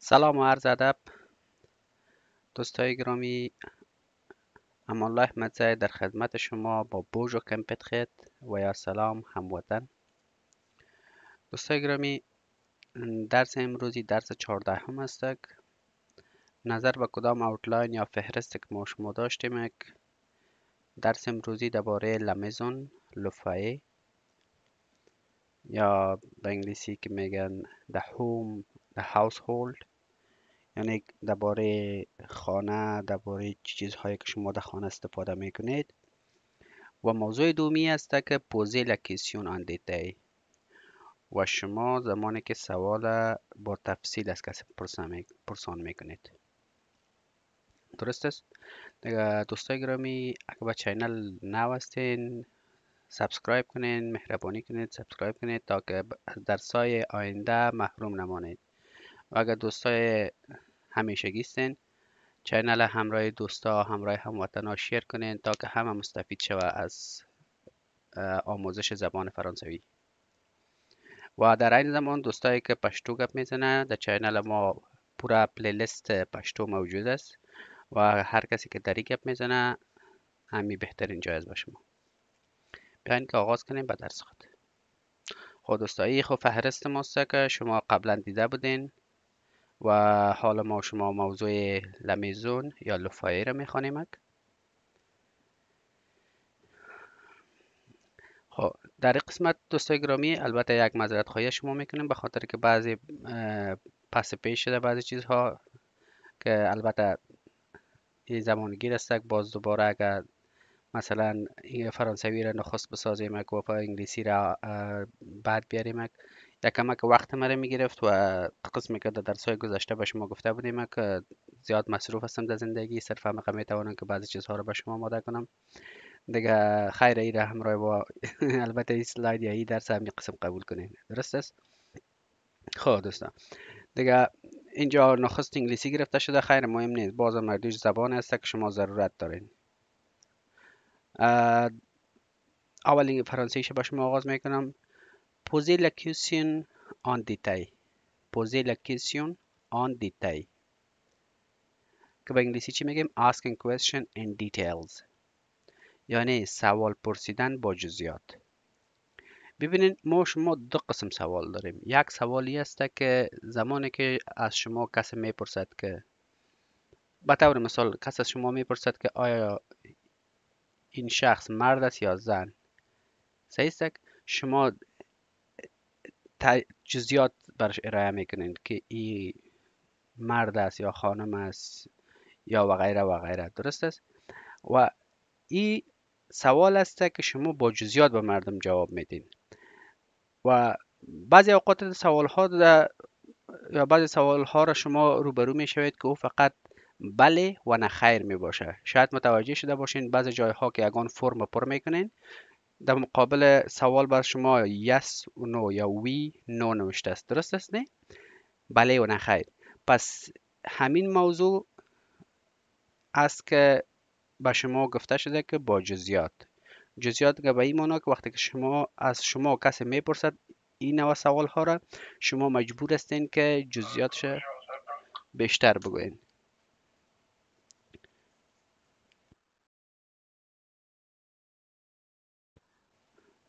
سلام و عرض ادب دوستای گرامی. امان الله احمدزی در خدمت شما با بوج و کمپت خید و یا سلام هموطن. دوستای گرامی، درس امروزی درس 14 هم است. نظر به کدام اوتلاین یا فهرست که ما شما داشتیم. درس امروزی درباره لمزون لوفای یا به انگلیسی که میگن the home the household، یعنی درباره خانه، درباره چیزهایی که شما در خانه استفاده میکنید. و موضوع دومی است که پوزه لکیسیون آن دیتای و شما زمانی که سوال با تفصیل از کسی پرسان میکنید. درست است؟ دیگه دوستای گرامی، اگه به چینل نو هستین سابسکرایب کنین، مهربانی کنید سابسکرایب کنید تا که از درسای آینده محروم نمانید. و اگر دوستای همیشگی هستین چینل همراه دوستا همراه هموطنا شیر کنین تا که همه مستفید شوه از آموزش زبان فرانسوی. و در این زمان دوستایی که پشتو گپ میزنه در چینل ما پورا پلیلیست پشتو موجود است و هر کسی که دری گپ میزنه همی بهترین جایز به شما. بیاین که آغاز کنیم به درس خود. خود دوستایی خب فهرست ماست که شما قبلا دیده بودین و حالا ما شما موضوع لمیزون یا لوفایی را میخوانیم. خب در این قسمت دوستای گرامی البته یک معذرت خواهی شما میکنیم به خاطر که بعضی پس پیش شده بعضی چیزها که البته این زمانگیر است. باز دوباره اگر مثلا این فرانسوی را نخست بسازیم و انگلیسی را بعد بیاریم یک کمک وقت مرا میگرفت و قسمی که در درس‌های گذشته به شما گفته بودیم که زیاد مصروف هستم در زندگی، صرف همه میتوانم که بعضی چیزها رو به شما آماده کنم دیگه. خیر ای را همراه با البته این سلاید یا این درس همین قسم قبول کنین. درست است؟ خب دوستان دیگه اینجا نخست انگلیسی گرفته شده، خیر مهم نیست، بازم مردوش زبان است که شما ضرورت دارین. اولین فرانسویش با شما آغاز میکنم. poser la question en détail. poser la question en détail که به انگلیسی چی میگیم؟ asking question in details، یعنی سوال پرسیدن با جزئیات. ببینین ما شما دو قسم سوال داریم. یک سوالی است که زمانی که از شما کسی میپرسد که به طور مثال کسی از شما میپرسد که آیا این شخص مرد است یا زن، صحیح است؟ شما جزئیات برش ارائه میکنین که این مرد است یا خانم است یا و غیره و غیره. درست است؟ و این سوال است که شما با جزئیات به مردم جواب میدین و بعضی اوقات سوال ها یا بعضی سوال ها را شما روبرو می شوید که او فقط بله و نه خیر می باشه. شاید متوجه شده باشین بعضی جای ها که یگان فرم پر میکنین در مقابل سوال بر شما یس و نو یا وی نو نوشته است. درست است نه؟ بله و نه خیر. پس همین موضوع است که به شما گفته شده که با جزئیات که به این معنا که وقتی که از شما کسی میپرسد این نوع سوال ها را شما مجبور هستین که جزئیاتش بیشتر بگوین.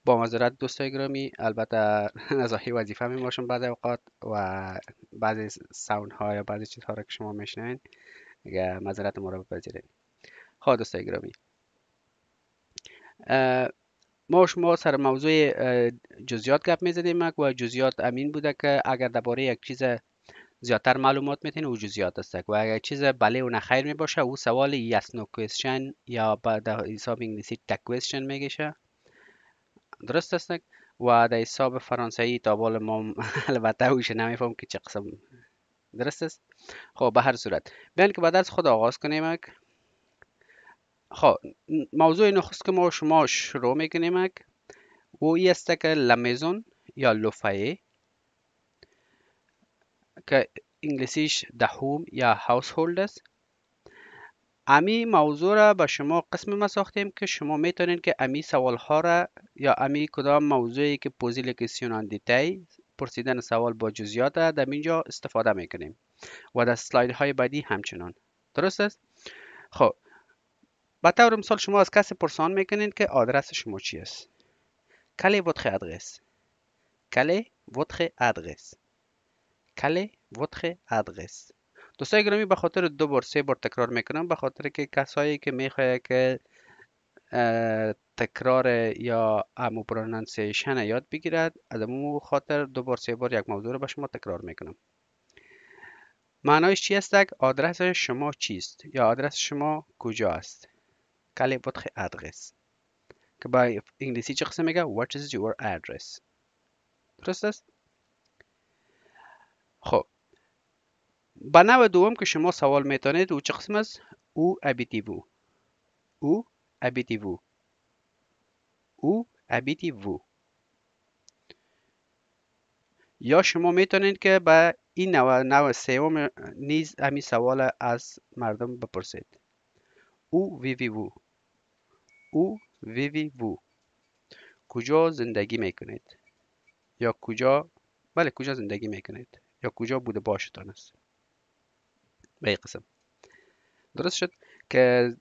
با معذرت دوستای گرامی، البته نزاهی وظیفه می باشم بعضی اوقات و بعضی ساوند ها یا بعضی چیزها را که شما میشنوین دیگه معذرت ما را بپذیرید. خب دوستای گرامی، ما شما سر موضوع جزئیات گپ میزدیم و جزئیات امین بوده که اگر درباره یک چیز زیادتر معلومات میتین او جزئیات است و اگر چیز بله و نخیر می باشه او سوال yes no question یا در حساب انگلیسی tag question میگشه. درست است؟ و در حساب فرانسوی تا بال ما البته اوش نمیفهم که چه قسم. درست است؟ خب به هر صورت بیان که بعد از خود آغاز کنیم. خب موضوع نخست که ما شما شروع میکنیم او ای است که لمیزون یا لوفایه که انگلیسیش the home یا household است. امی موضوع را به شما قسم ما ساختیم که شما میتونید که امی سوال ها را یا امی کدام موضوعی که پوزی لکسیون آن دیتای پرسیدن سوال با جزئیات در اینجا استفاده میکنیم و در اسلاید های بعدی همچنان. درست است؟ خب به طور مثال شما از کسی پرسان میکنین که آدرس شما چی است. Quelle est votre adresse? Quelle est votre adresse? Quelle est votre adresse? دوستای گرامی به خاطر 2 بار 3 بار تکرار میکنم، به خاطر که کسایی که میخواد که تکرار یا امو پرونانسیشن یاد بگیرد، از امو خاطر 2 بار 3 بار یک موضوع رو به شما تکرار میکنم. معنایش چی است؟ آدرس شما چیست یا آدرس شما کجا است؟ Quelle est votre adresse؟ که با انگلیسی چه قسم میگه؟ What is your address؟ درست است؟ خب به نوع دوم که شما سوال میتونید او چه قسم است؟ او habitez-vous؟ او habitez-vous؟ او habitez-vous؟ یا شما میتونید که به این نوع سوم نیز همین سوال از مردم بپرسید. او vivez-vous؟ او vivez-vous؟ کجا زندگی میکنید؟ یا کجا کجا زندگی میکنید یا کجا بوده باشتان است؟ به این قسم. درست شد که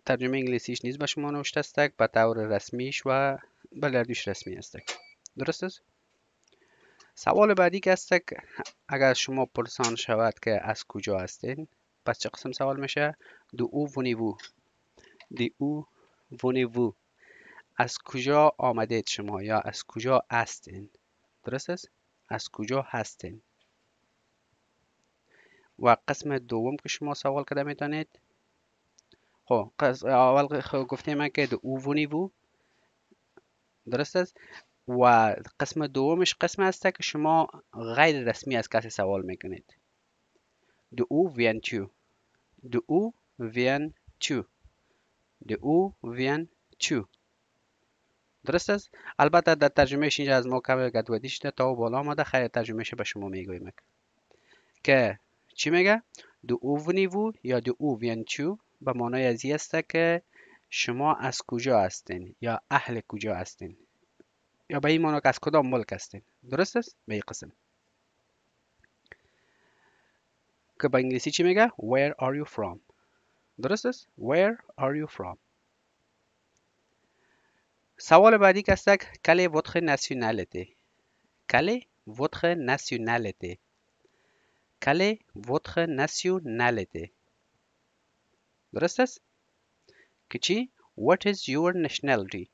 ترجمه انگلیسیش نیز به شما نوشته است به طور رسمیش و بلردیش رسمی است. درست است؟ سوال بعدی که است اگر شما پرسان شود که از کجا هستین، پس چه قسم سوال میشه؟ d'où venez-vous؟ d'où venez-vous؟ از کجا آمدید شما یا از کجا هستین؟ درست است؟ از کجا هستین؟ و قسم دوم که شما سوال کرده میتونید، خب اول گفتیم که d'où venez-vous؟ درست است؟ و قسم دومش قسم است که شما غیر رسمی از کسی سوال میکنید. d'où viens-tu؟ d'où viens-tu؟ d'où viens-tu؟ درست است؟ البته در ترجمهش اینجا از ما کم گدودی شده تا بالا آمده، خیر ترجمهش به شما میگویم که چی میگه؟ d'où venez-vous یا d'où viens-tu به معنای از این است که شما از کجا هستین یا اهل کجا هستین یا به این معنی که از کدام ملک هستین. درست است؟ به این قسم که به انگلیسی چی میگه؟ where are you from؟ درست است؟ where are you from؟ سوال بعدی که است quelle est votre nationalité؟ quelle est votre nationalité؟ quelle est votre nationalité؟ درست است؟ که چی؟ what is your nationality؟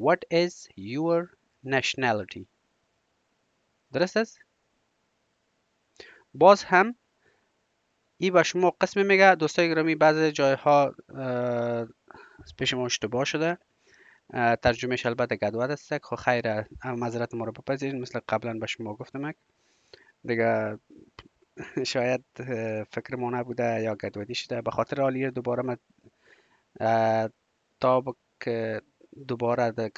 what is your nationality؟ درست است؟ باز هم ای به شما قسم میگه دوستای گرامی، بعضی جایها پیش ما اشتباه شده، ترجمهش البته گدواد است، خب خیر معذرت ما رو بپذیرید، مثل قبلا به شما گفتم دیگه شاید فکر ما نبوده یا گدودی شده، به خاطر حالیه دوباره من تا که دوباره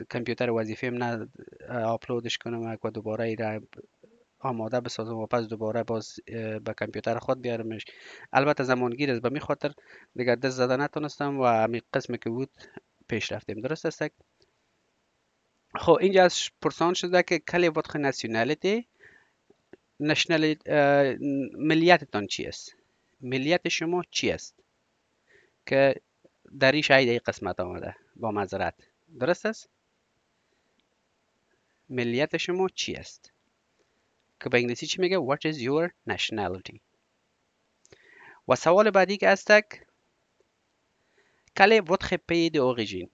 کامپیوتر وظیفیم نه آپلودش کنم و دوباره ای را آماده بسازم و پس دوباره باز به کامپیوتر خود بیارمش. البته زمانگیر است، به می خاطر دیگه دست زده نتونستم و همین قسمی که بود پیش رفتیم. درست است؟ خب اینجا از پرسان شده که کلی واتخ ناسیونالیتی، ملیتتان چی است؟ ملیت شما چی است؟ که دری شاید این قسمت آمده با معذرت. درست است؟ ملیت شما چی است؟ که به انگلیسی چی میگه؟ What is your nationality؟ و سوال بعدی که است Quel est votre pays d'origine؟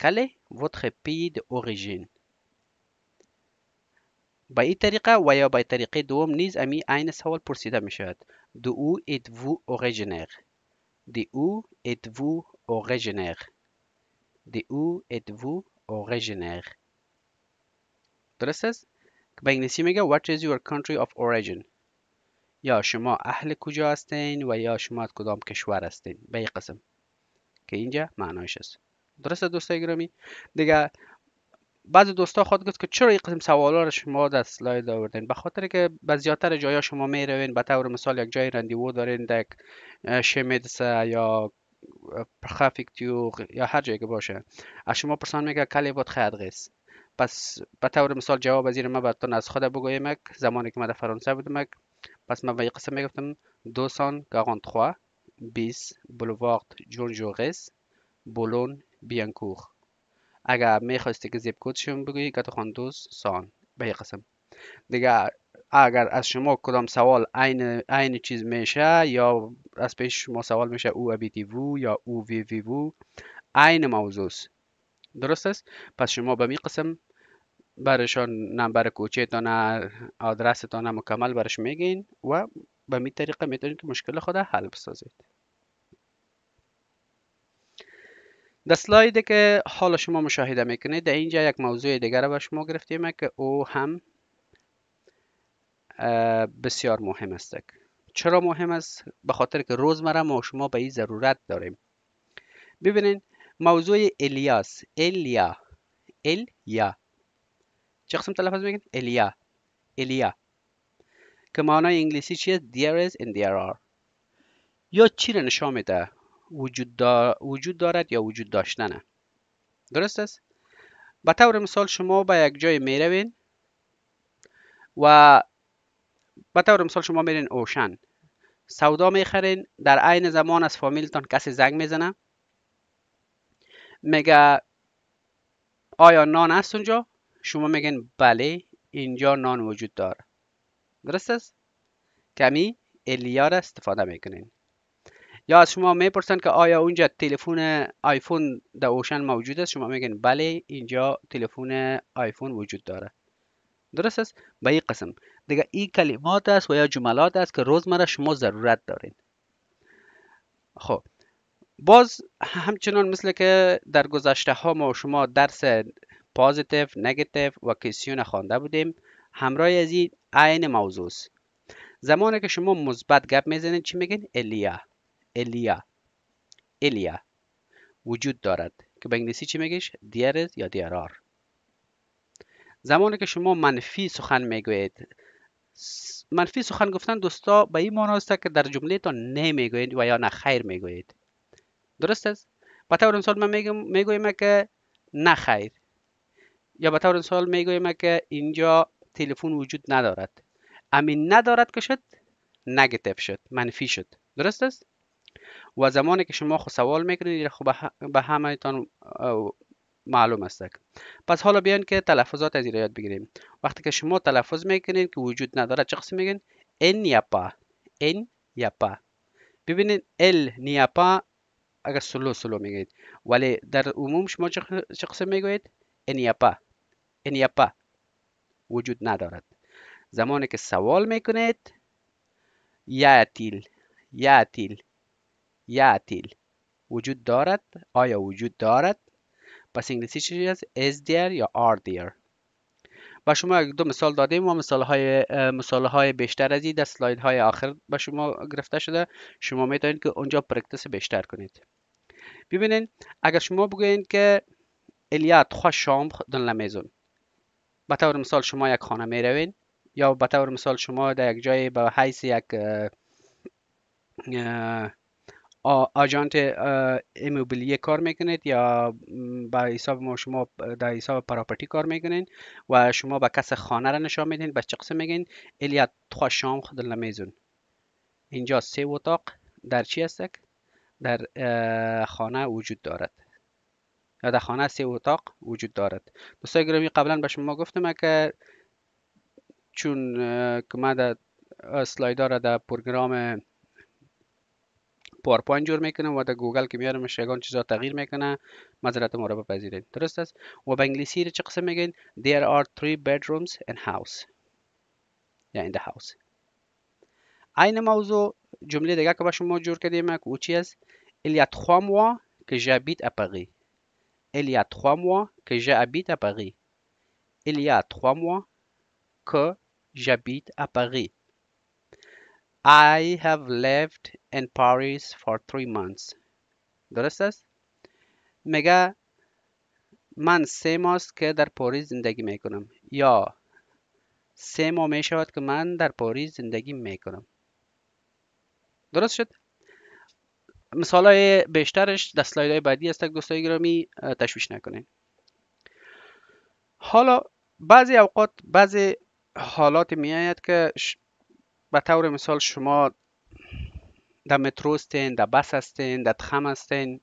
Quel est votre pays d'origine؟ با این طریقه و یا با طریقه دوم نیز امی عین سوال پرسیده می شود. D'où êtes-vous originaire؟ D'où êtes-vous originaire؟ D'où êtes-vous originaire؟ درست است؟ به انگلیسی میگه What is your country of origin؟ یا شما اهل کجا هستین و یا شما از کدام کشور هستین، به این قسم که اینجا معنایش است. درسته دوستای گرامی؟ دیگه بعضی دوستا خود گفت که چرا این قسم سوالا رو شما در اسلاید آوردین؟ به خاطر که به زیادتر جایا شما میروین، به طور مثال یک جای رندیو دارین در شمیدسه یا پرخافیکتیو یا هر جایی که باشه، از شما پرسان میگه کلی بود خیادرس، پس به طور مثال جواب از این من براتون از خود بگویم که زمانی که من در فرانسه بودم پس من به این قسم میگفتم 243 20 بولوارد جون جورس بولون بیانکور. اگر میخواستی که زیب کودشون بگویی که تو خواندوز سان به این قسم دیگه. اگر از شما کدام سوال عین چیز میشه یا از پیش شما سوال میشه او ابیتی وو یا او وی وو عین موضوع است. درست است. پس شما به می قسم برشان نمبر کوچهتان آدرستان مکمل برش میگین و به می طریقه میتونید که مشکل خود حل بسازید. در سلایدی که حالا شما مشاهده میکنید در اینجا یک موضوع دیگر به شما گرفتیم که او هم بسیار مهم است. چرا مهم است؟ به خاطر که روزمره ما شما به این ضرورت داریم. ببینید موضوع الیاس، الیا چه قسم تلفظ میگن؟ الیا که معنای انگلیسی چیه؟ there is and there are. یا چی را نشان میده؟ وجود دارد یا وجود داشتنه. درست است؟ به طور مثال شما به یک جای میروین و به طور مثال شما میرین اوشن سودا میخرین، در عین زمان از فامیلتان کسی زنگ میزنه میگه آیا نان هست اونجا؟ شما میگین بله اینجا نان وجود داره. درست است؟ کمی الیا را استفاده میکنین. یا از شما میپرسن که آیا اونجا تلفن آیفون در اوشن موجود است؟ شما میگین بله اینجا تلفن آیفون وجود داره. درست است؟ به این قسم دیگه این کلمات است و یا جملات است که روزمره شما ضرورت دارین. خب باز همچنان مثل که در گذشته ها ما شما درس پازیتیو، نگاتیو و کیسیون خوانده بودیم، همراه از این عین موضوع است. زمانی که شما مثبت گپ میزنید چی میگین؟ الیا وجود دارد که به انگلیسی چی میگیش؟ there is یا there are. زمانی که شما منفی سخن میگویید، منفی سخن گفتن دوستا به این معنی است که در جمله تا نمیگویید و یا نه خیر میگویید. درست است؟ به طور مثال من میگویم که نه خیر، یا به طور مثال میگویم که اینجا تلفن وجود ندارد. امین ندارد که شد نگاتیو شد، منفی شد. درست است؟ و زمانی که شما خود سوال میکنید خب به همه تان معلوم است. پس حالا بیاین که تلفظات از این یاد بگیریم. وقتی که شما تلفظ میکنید که وجود ندارد چه قسم میگن؟ ان یا پا. ببینید ال نیاپا اگر سلو میگید، ولی در عموم شما چه قسم میگویید؟ ان یا پا وجود ندارد. زمانی که سوال میکنید یاتیل وجود دارد، آیا وجود دارد؟ پس انگلیسی چی است؟ is there یا are there. با شما دو مثال دادیم و مثال های بیشتر از این در سلاید های آخر به شما گرفته شده. شما میتونید که اونجا پرکتیس بیشتر کنید. ببینید اگر شما بگویید که il y a 3 chambres dans la maison، به طور مثال شما یک خانه می روین، یا به طور مثال شما در یک جای به حیث یک آژانت ایموبیلیه کار میکنید یا به حساب ما شما در حساب پراپرتی کار میکنین و شما به کس خانه را نشان میدین، به چه قسم میگین؟ il y a 3 chambres dans la maison. اینجا 3 اتاق در چی است؟ در خانه وجود دارد، یا در خانه 3 اتاق وجود دارد. دوستان گرامی قبلا به شما گفتم که چون که من در اسلایدها را در پروگرام پاورپوینت جور میکنم و در گوگل که میارمش یگان چیزا تغییر میکنه، معذرت ما را بپذیرید. درست است؟ و به انگلیسی چه قسم میگین؟ there are 3 bedrooms in house یا in the house. عین موضوع جمله دیگه که با شما جور کردیم که او چی است؟ il y a 3 mois que j'habite à Paris. il y a 3 mois que j'habite à Paris. il y a 3 mois que j'habite à Paris. I have lived in Paris for 3 months. درست است؟ میگه من 3 ماست که در پاریس زندگی میکنم، یا 3 ماه میشود که من در پاریس زندگی میکنم. درست شد؟ مثال های بیشترش در سلاید های بعدی است. دوستای گرامی تشویش نکنین. حالا بعضی اوقات بعضی حالات می آید که به طور مثال شما در مترو هستین، در بس هستین، در تخم هستین،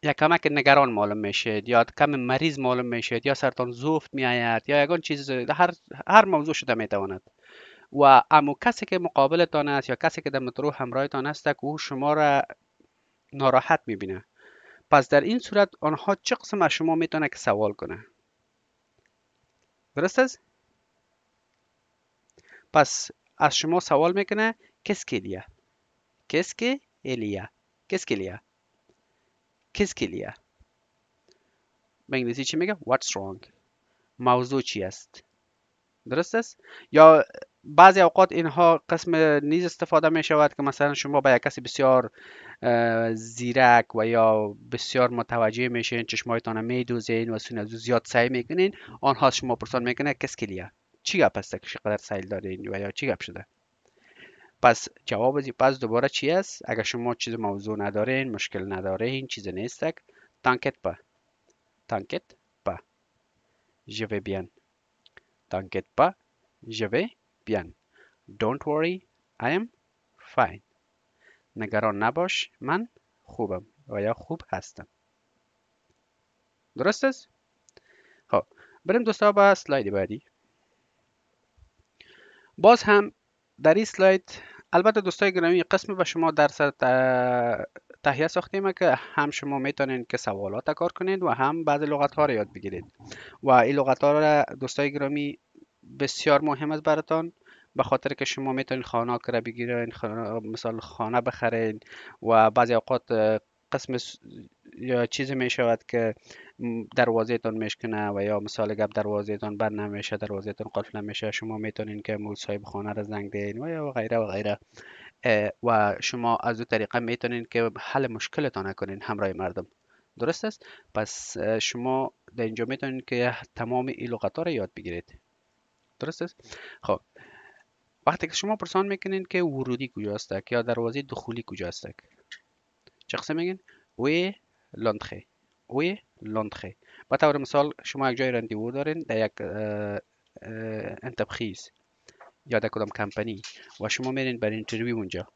یا کمک نگران معلوم میشید یا کم مریض معلوم میشید یا سرطان زفت می آید یا یگان چیز، هر موضوع شده می تواند و امو کسی که مقابلتان است یا کسی که در مترو همراهتان است که او شما را ناراحت میبینه، پس در این صورت آنها چه قسم از شما میتونه که سوال کنه؟ درست است؟ پس از شما سوال میکنه کس که لیا، کس که لیا، کس که لیا، کس که لیا. به انگلیسی چی میگه؟ What's wrong؟ موضوع چی است؟ درست است؟ یا بعضی اوقات اینها قسم نیز استفاده می شود که مثلا شما به یک کسی بسیار زیرک و یا بسیار متوجه میشین، چشمایتان میدوزین و سون از زیاد سعی میکنین، آنها شما پرسان میکنه کس که لیا، چی گپ است که چقدر سیل دارین و یا چی گپ شده؟ پس جواب از پس دوباره چی است؟ اگر شما چیز موضوع ندارین، مشکل ندارین، چیز نیست، t'inquiète pas، t'inquiète pas، je vais bien، t'inquiète pas، je vais bien، don't worry I am fine، نگران نباش من خوبم و یا خوب هستم. درست است؟ خب بریم دوستا به اسلاید بعدی. باز هم در این اسلاید البته دوستای گرامی قسم به شما درس تهیه ساختیم که هم شما میتونین که سوالات کار کنید و هم بعضی لغت ها رو یاد بگیرید و این لغت ها را دوستای گرامی بسیار مهم است براتان، به خاطر که شما میتونید خانه کرا بگیرین، مثال خانه بخرین و بعضی اوقات قسم یا چیزی می شود که دروازه تان میشکنه و یا مثال گپ دروازه تان بند نمیشه، دروازه تان قفل نمیشه، شما میتونین که مول صاحب خانه را زنگ دین و یا غیره و غیره و شما از او طریقه میتونین که حل مشکلتان کنین همراه مردم. درست است؟ پس شما در اینجا میتونین که تمام این لغت ها را یاد بگیرید. درست است؟ خب وقتی که شما پرسان میکنین که ورودی کجاست یا دروازه دخولی کجاست، چه قسم میگین؟ وی لانتخه، وی لانتخه. به طور مثال شما یک جای رندیو دارین در یک انتبخیز یا در کدام کمپانی و شما میرین برای اینترویو اونجا،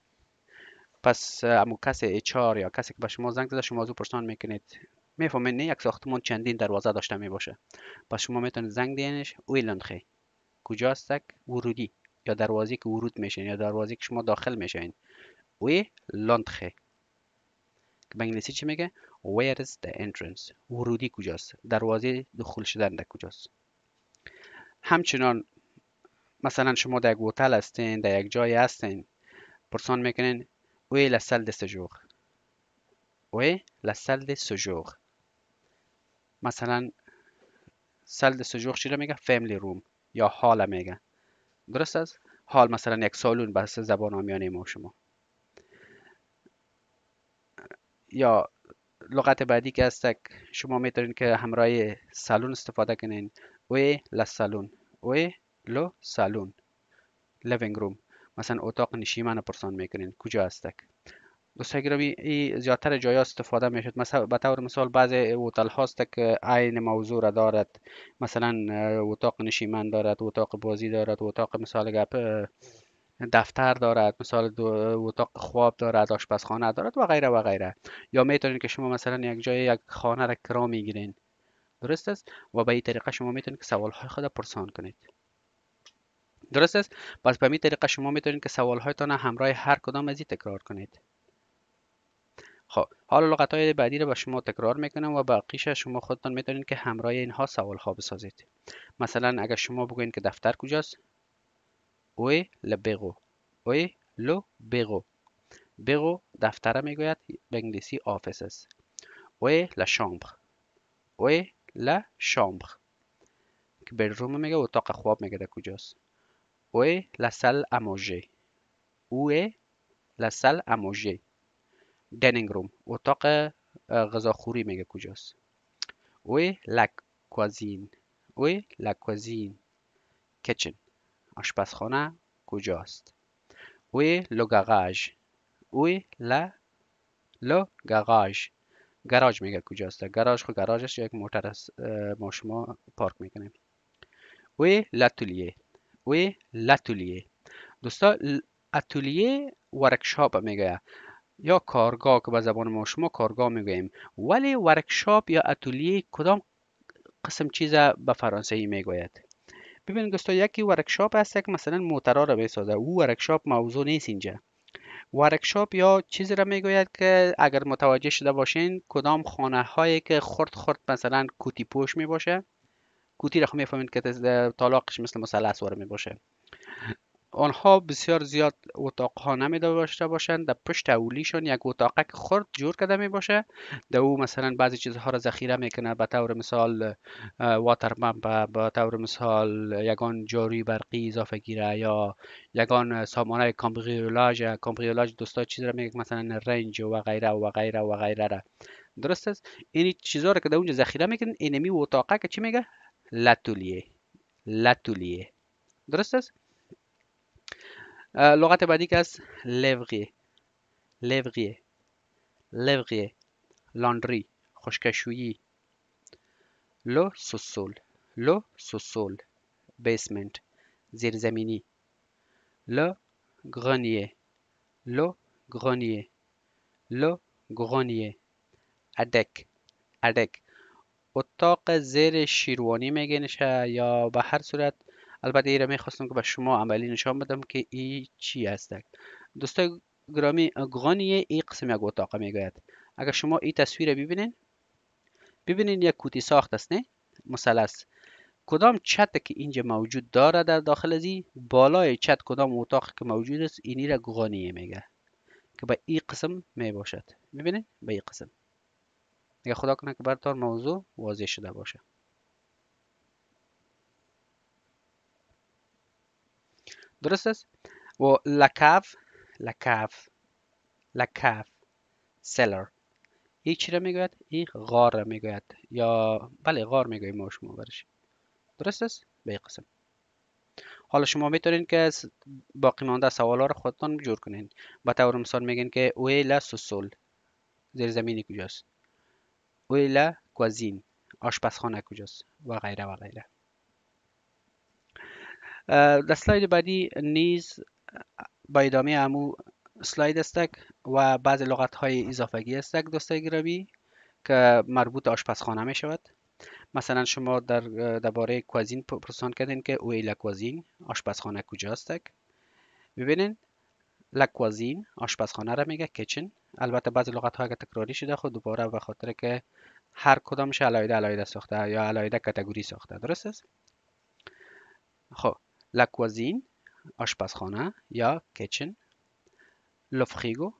پس امو کسی اچار یا کسی که به شما زنگ زده شما از او پرسان میکنید، میفهمین نه یک ساختمان چندین دروازه داشته میباشه، پس شما میتونید زنگ دینش وی لانتخه، کجاست ورودی یا دروازه که ورود میشین یا دروازه که شما داخل میشین، وی لانتخه. به انگلیسی چی میگه؟ Where is the entrance؟ ورودی کجاست؟ دروازه دخول شدن در کجاست؟ همچنان مثلا شما در یک هتل هستین، در یک جای هستین، پرسان میکنین Où est la salle de séjour؟ Où est la salle de séjour؟ مثلا salle de séjour چی رو میگه؟ family room یا هال میگه. درست است؟ هال مثلا یک سالون به زبان عامیانه ما شما. یا لغت بعدی که هست شما میتونین که همراه سالون استفاده کنین و لا سالون و لو سالون لیوینگ روم، مثلا اتاق نشیمن پرسان میکنین کجا هست. دوستان گرامی این زیادتر جای استفاده میشد، مثلا به طور مثال بعضی هتل هاست که عین موضوع را دارد، مثلا اتاق نشیمن دارد، اتاق بازی دارد، اتاق مثال گپ دفتر دارد، مثال اتاق خواب دارد، آشپزخانه دارد و غیره و غیره. یا میتونید که شما مثلا یک جای یک خانه را کرا میگیرین، درست است، و به این طریقه شما میتونید که سوال های خود پرسان کنید. درست است. پس به این طریقه شما میتونید که سوال هایتان همراه هر کدام از این تکرار کنید. خب حالا لغت های بعدی رو به شما تکرار میکنم و باقیش شما خودتان میتونید که همراه اینها سوال ها بسازید. مثلا اگر شما بگوین که دفتر کجاست، اوی لبیغو، اوی لو بیغو. بیغو دفتر میگوید، به انگلیسی آفیس است. اوی لا شامبر، اوی لا شامبر که bedroom میگه، اتاق خواب میگه در کجاست. اوی لا سال ا مانژر، اوی لا سال ا مانژر. دینینگ روم اتاق غذاخوری میگه کجاست. اوی لا کوزین، اوی لا کوزین. کیچن آشپزخانه کجاست. اوی لو گاراژ، اوی لا لو گاراژ. گراژ میگه کجاست؟ گراژ خب گراژش یک موتر است، ما شما پارک میکنیم. و لاتولیه، و لاتولیه دوستا، اتولیه ورکشاپ میگه یا کارگاه که به زبان ما شما کارگاه میگوییم. ولی ورکشاپ یا اتولیه کدام قسم چیز به فرانسوی میگوید؟ ببینید دوستا، یکی ورکشاپ هست که مثلا موترها را میسازه، او ورکشاپ موضوع نیست اینجا. ورکشاپ یا چیزی را میگوید که اگر متوجه شده باشین کدام خانه هایی که خرد خرد مثلا کوتی پوش می باشه، کوتی را خب میفهمید که طالاقش مثل مثلث واره می باشه، آنها بسیار زیاد اتاقها نمیده داشته باشند. در پشت اولیشون یک اتاقک خرد جور کرده می باشه، در او مثلا بعضی چیزها را ذخیره میکنه، به طور مثال واتر پمپ، به طور مثال یگان جاروی برقی اضافه گیره، یا یگان سامانه کامبریولاژ دوستا چیز را میگه مثلا رنج و غیره و غیره و غیره را. درست است؟ این چیزا را که در اونجا ذخیره میکنن، اینمی اتاقک چی میگه؟ لاتولیه. لاتولیه. درست است؟ لغت بعدی که است لوغیه. لوغیه، لوغیه، لاندری، خشکشویی. لو سوسول، لو سوسول، بیسمنت، زیرزمینی. لو گرانیه، لو گرانیه، لو گرانیه، ادک، ادک، اتاق زیر شیروانی میگنشه، یا به هر صورت. البته ایره میخواستم که به شما عملی نشان بدم که ای چی هست. دوستای گرامی، گرانیه ای قسم یک اتاق میگوید. اگر شما این تصویر ببینین، ببینین یک کوتی ساخت است، نه مثلث. کدام چت که اینجا موجود داره در داخل ازی، بالای چت کدام اتاق که موجود است، اینی را گرانیه میگه که به این قسم می باشد. ببینین به این قسم. اگر خدا کنه که براتون موضوع واضح شده باشه. درست است؟ و لکاف، لکاف، لکاف، سلر، این چی را میگوید؟ این غار را میگوید، یا بله غار میگوییم ما شما برش. درست است؟ به این قسم. حالا شما میتونین که باقی مانده سوالا رو خودتون جور کنین. به طور مثال میگین که اویلا سوسول، زیر زمینی کجاست؟ اویلا کوزین، آشپزخانه کجاست؟ و غیره و غیره. در سلاید بعدی نیز با ادامه امو سلاید است و بعض لغت های اضافگی است دوستای گرامی که مربوط آشپزخانه می شود. مثلا شما درباره کوزین پرسان کردین که اویلا کوزین، آشپزخانه کجاست؟ ببینین لا کوزین آشپزخانه را میگه، کیچن. البته بعضی لغت ها که تکراری شده خود دوباره به خاطر که هر کدامش علایده علایده ساخته یا علایده کاتگوری ساخته. درست است؟ خب لا کوزین آشپزخانه یا کیچن. لو فریگو،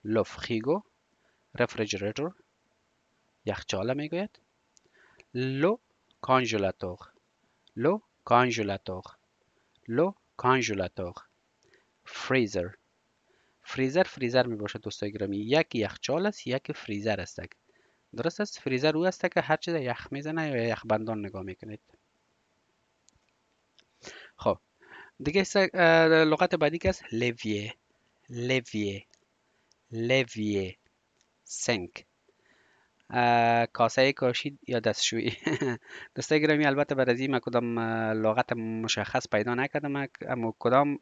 لو فریگو، رفریجریتور یخچال میگوید. لو کانژلاتور، لو کانژلاتور، لو کانژلاتور. فریزر، فریزر می باشه دوستای گرامی. یک یخچال است، یک فریزر است. درست است؟ فریزر او است که هر چیز یخ میزنه یا یخ بندان نگاه میکنید. خب دیگه لغت بعدی که است لویه، لویه، لویه، سنک، کاسه کاشی یا دستشویی. دوستای گرامی البته بعد از این من کدام لغت مشخص پیدا نکردم، اما کدام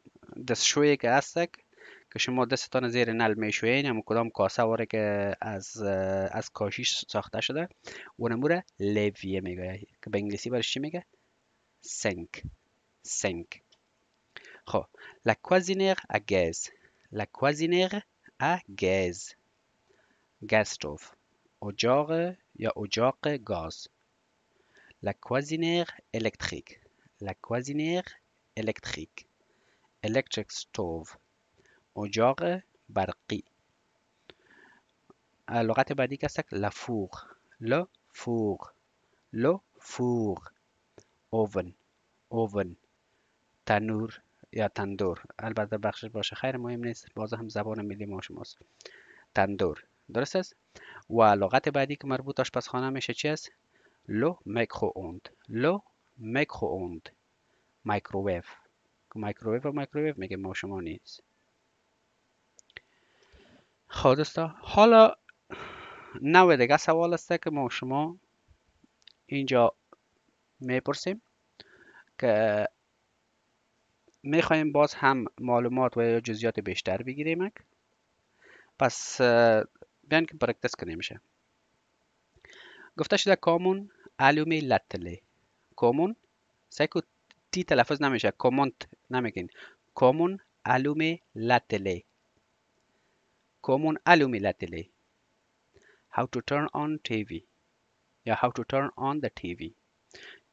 دستشویی که هست که شما دستتان زیر نل میشوین، اما کدام کاسه واره که از کاشی ساخته شده، اونمو را لویه میگه که به انگلیسی برش چی میگه؟ سنک، سنک. خب la cuisinière à gaz، la cuisinière à gaz، گاز stove، اجاق یا اجاق گاز. la cuisinière électrique، la cuisinière électrique، electric stove، اجاق برقی. لغت بعدی که است la four، le four، le four، oven، oven، تنور یا تندور. البته بخشش باشه خیر مهم نیست، باز هم زبان ملی ما شماست. تندور. درست است؟ و لغت بعدی که مربوط آشپزخانه میشه چی است؟ لو میکرووند، لو میکرووند، مایکروویو. مایکروویو و مایکروویو میگه ما شما نیست. خب دوستا، حالا نوع دیگه سوال است که ما شما اینجا میپرسیم که میخوایم باز هم معلومات و یا جزئیات بیشتر بگیریم. پس بیان که پرکتس کنیم میشه. گفته شده کامون علومی لطله. کامون سعی تی تلفظ نمیشه، کامونت نمیگین. کامون علومی لطله. کامون علومی لطله. How to turn on TV یا how to turn on the TV.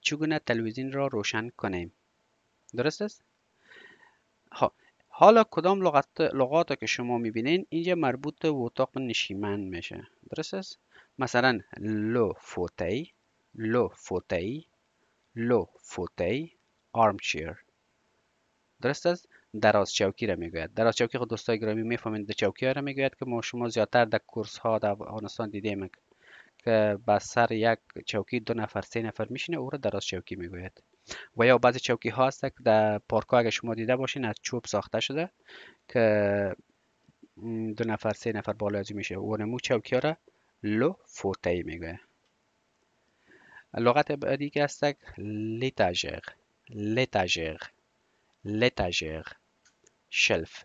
چگونه تلویزیون را روشن کنیم. درست است؟ حالا کدام لغات که شما میبینین اینجا مربوط به اتاق نشیمن میشه. درست است؟ مثلا لو فوتی، لو فوتی، لو فوتی، armchair. درست است؟ دراز چوکی را میگوید. دراز چوکی خود دوستای گرامی میفهمید در چوکی ها را میگوید که ما شما زیادتر در کورس ها در افغانستان دیدیم که با سر یک چوکی 2 نفر 3 نفر میشینه، او را دراز چوکی میگوید. و یا بعضی چوکی ها هست که در پارک ها اگه شما دیده باشین از چوب ساخته شده که 2 نفر 3 نفر بالا از میشه. اونمو چوکی ها را لو فوتی میگوید. لغت بعدی که هست لیتاژر، لیتاژر، لیتاژر، شلف،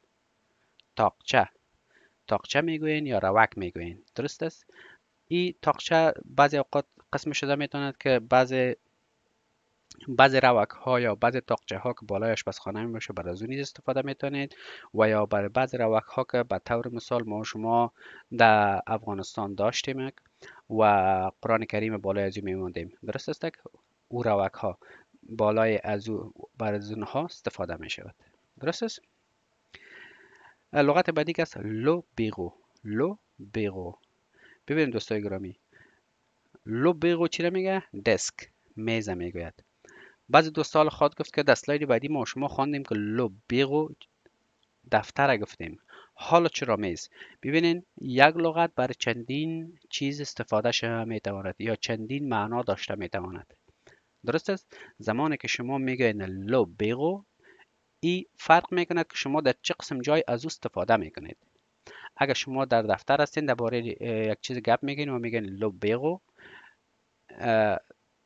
تاقچه. تاقچه میگوین یا روک میگوین. درست است؟ این تاقچه بعضی اوقات قسم شده میتواند که بعضی روک ها یا بعضی تاقچه ها که بالای آشپزخانه میشه برای از اون نیز استفاده میتونید، و یا برای بعضی روک ها که به طور مثال ما شما در افغانستان داشتیم و قرآن کریم بالای از اون میموندیم. درست است که او روک ها بالای از او برای از اونها استفاده می شود. درست است؟ لغت بعدی که است لو بیغو. لو بیغو. ببینید دوستای گرامی، لو بیغو چی را میگه؟ دسک، میز میگوید. بعضی دوستان خواهد گفت که در اسلاید بعدی ما شما خواندیم که لو بیغو دفتر گفتیم، حالا چرا میز؟ ببینین یک لغت برای چندین چیز استفاده شده میتواند یا چندین معنا داشته میتواند. درست است؟ زمانی که شما میگین لو بیغو، این فرق میکند که شما در چه قسم جای از او استفاده میکنید. اگر شما در دفتر هستین درباره یک چیز گپ میگین و میگین لو بیغو،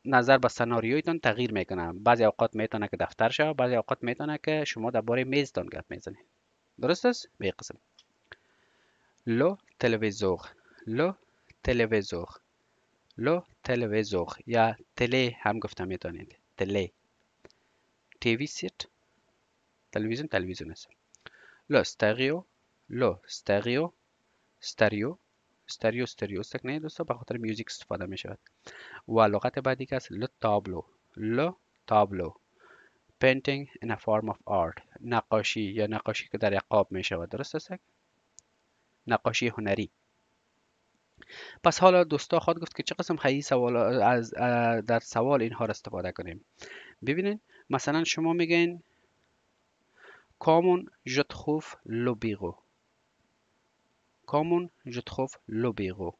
نظر به سناریویتون تغییر میکنه. بعضی اوقات میتونه که دفتر شه، بعضی اوقات میتونه که شما درباره میزتون گپ میزنید. درست است؟ به قسم لو تلویزور، لو تلویزور، لو تلویزور یا تله هم گفته میتونید. تله. تیوی سیت، تلویزیون، تلویزیون است. لو استریو، لو استریو، استریو، استریو استریو است که نه دوستا، به خاطر میوزیک استفاده می شود. و لغت بعدی که است لو تابلو، لو تابلو، painting in a form of art، نقاشی یا نقاشی که در قاب می شود. درست است؟ نقاشی هنری. پس حالا دوستا خواهد گفت که چه قسم خیلی سوال از در سوال اینها را استفاده کنیم. ببینید مثلا شما میگین کامون je trouve le bureau، کامون je trouve le bureau.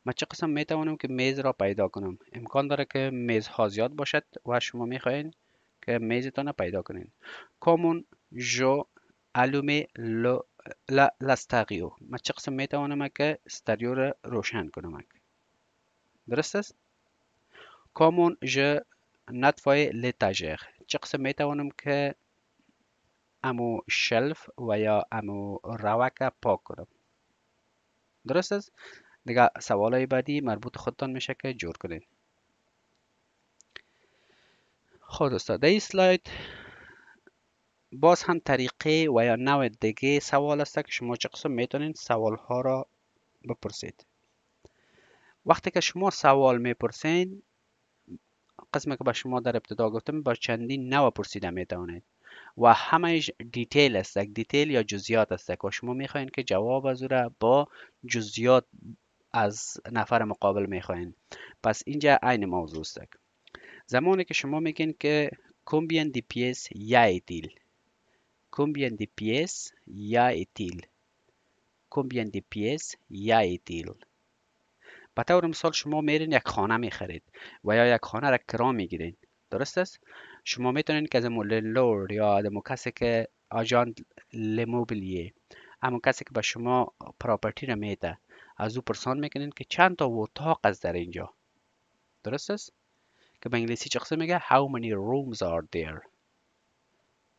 من چه قسم میتوانم که میز را پیدا کنم؟ امکان داره که میزها زیاد باشد و شما میخواین که میزتان را پیدا کنین. کامون جو allume l'astario. من چه قسم میتوانم که استریو را روشن کنم؟ درست است؟ کامون je nettoie l'étagère. چه قسم میتوانم که امو شلف و یا امو روک پاک کنم؟ درست است؟ دیگه سوالای بعدی مربوط خودتان میشه که جور کنین. خب دوستا در این سلاید باز هم طریقه و یا نوع دیگه سوال است که شما چه قسم میتونین سوال ها را بپرسید. وقتی که شما سوال میپرسین، قسمی که به شما در ابتدا گفتم با چندین نوع پرسیده میتوانید و همهش دیتیل است، دیتیل یا جزئیات است که شما میخواین که جواب از او را با جزئیات از نفر مقابل میخواین. پس اینجا عین موضوع است. زمانی که شما میگین که combien de pièces y a-t-il، combien de pièces y a-t-il، combien de pièces y a-t-il. به طور مثال شما میرین یک خانه میخرید و یا یک خانه را کرا میگیرین. درست است؟ شما میتونین که از لور یا از کسی که آژان لموبلیه، همون کسی که به شما پراپرتی را میده، از او پرسان میکنین که چند تا اتاق است در اینجا. درست است؟ که به انگلیسی چه قسم میگه how many rooms are there.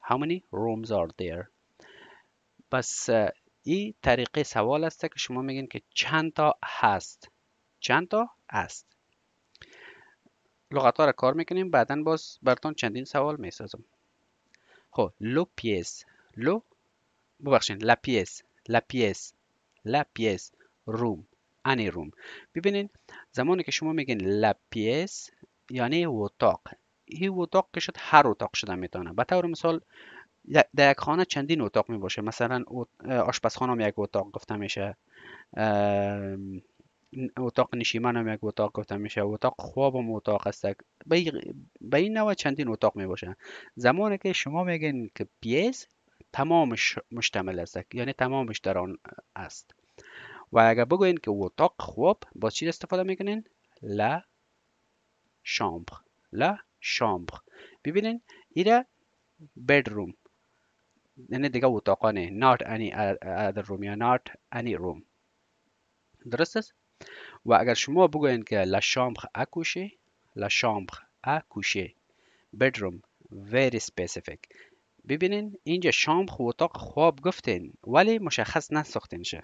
how many rooms are there. پس این طریقه سوال است که شما میگین که چند تا هست. چند تا هست. لغت ها را کار میکنیم، بعدا باز براتون چندین سوال میسازم. خب لو پیس، لو ببخشید لا پیس، لا پیس، لا پیس، روم، انی روم. ببینین زمانی که شما میگین لا پیس یعنی اتاق. این اتاق که شد هر اتاق شده میتونه. به طور مثال در یک خانه چندین اتاق می باشه. مثلا آشپزخانه هم یک اتاق گفته میشه، اتاق نشیمن هم یک اتاق گفته میشه، اتاق خواب هم اتاق است. به این نوع چندین اتاق می باشه. زمانی که شما میگین که پیس تمامش مشتمل است، یعنی تمامش در آن است. و اگر بگوین که اتاق خواب با چی استفاده میکنین؟ لا شامبر، لا شامبر. ببینین ایره bedroom یعنی دیگه اتاقا نه، not any other room یا not any room. درست است؟ و اگر شما بگوین که la chambre à coucher، la chambre à coucher، bedroom very specific. ببینین اینجا شامبر اتاق خواب گفتین ولی مشخص نساختین شه.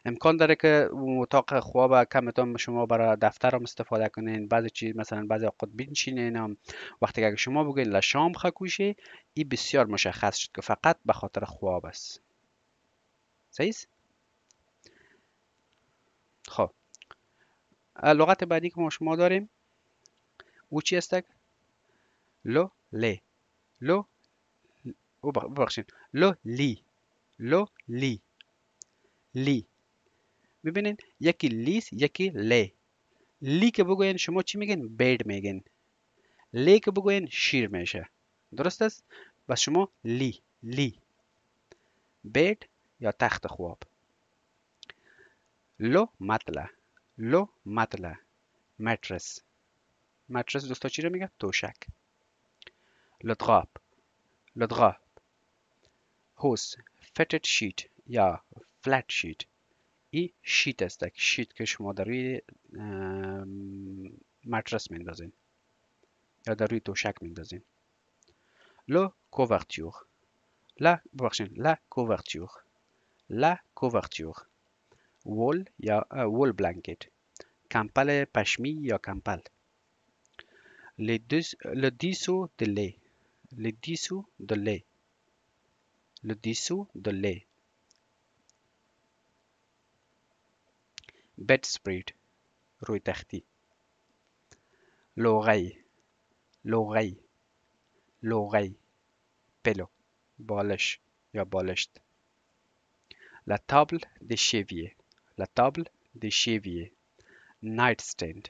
امکان داره که اتاق خواب کمتون شما برای دفتر هم استفاده کنین، بعضی چیز مثلا بعضی اوقات بنشینین هم. وقتی که شما بگین لا شامبر کوشه، این بسیار مشخص شد که فقط به خاطر خواب است. صحیح؟ خب لغت بعدی که ما شما داریم او چی است؟ لو لی، لو او ببخشید لو لی، لو لی، لی. ببینین یکی لیست یکی لی. لی که بگوین شما چی میگین؟ بید میگین. لی که بگوین شیر میشه. درست است؟ بس شما لی، لی، بید یا تخت خواب. لو مطلع، لو مطلع، مترس. مترس دوستا چی رو میگه؟ توشک. لدغاب، لدغاب، هوس، فتت شیت یا فلت شیت. این شیت است، شیت که شما در روی مترس میندازین یا در روی توشک میندازین. لو کوورتور، لا ببخشید لا کوورتور، لا کوورتور. وول یا وول بلانکت، کمپل پشمی یا کمپل. le dessous de lait، le dessous de lait، le dessous de lait. bedspread روی تختی. l'oreille، l'oreille، l'oreille، پلو، بالش یا بالشت. la table de chevier، la table de chevier، nightstand،